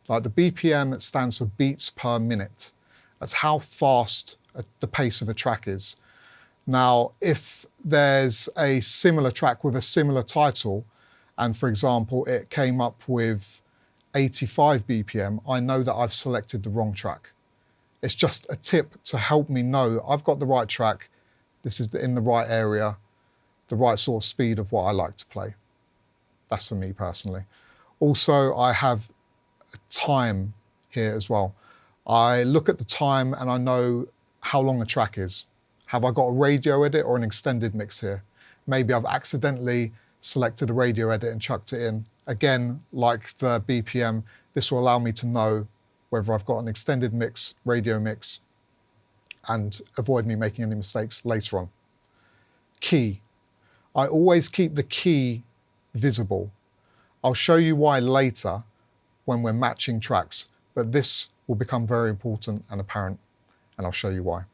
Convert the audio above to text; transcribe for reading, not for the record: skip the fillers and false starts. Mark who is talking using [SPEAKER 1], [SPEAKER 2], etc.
[SPEAKER 1] Like the BPM stands for beats per minute. That's how fast the pace of a track is. Now, if there's a similar track with a similar title, and for example, it came up with 85 BPM, I know that I've selected the wrong track. It's just a tip to help me know I've got the right track, this is in the right area, the right sort of speed of what I like to play. That's for me personally. Also, I have a time here as well. I look at the time and I know how long a track is. Have I got a radio edit or an extended mix here? Maybe I've accidentally selected a radio edit and chucked it in. Again, like the BPM, this will allow me to know whether I've got an extended mix, radio mix, and avoid me making any mistakes later on. Key. I always keep the key visible. I'll show you why later when we're matching tracks, but this will become very important and apparent, and I'll show you why.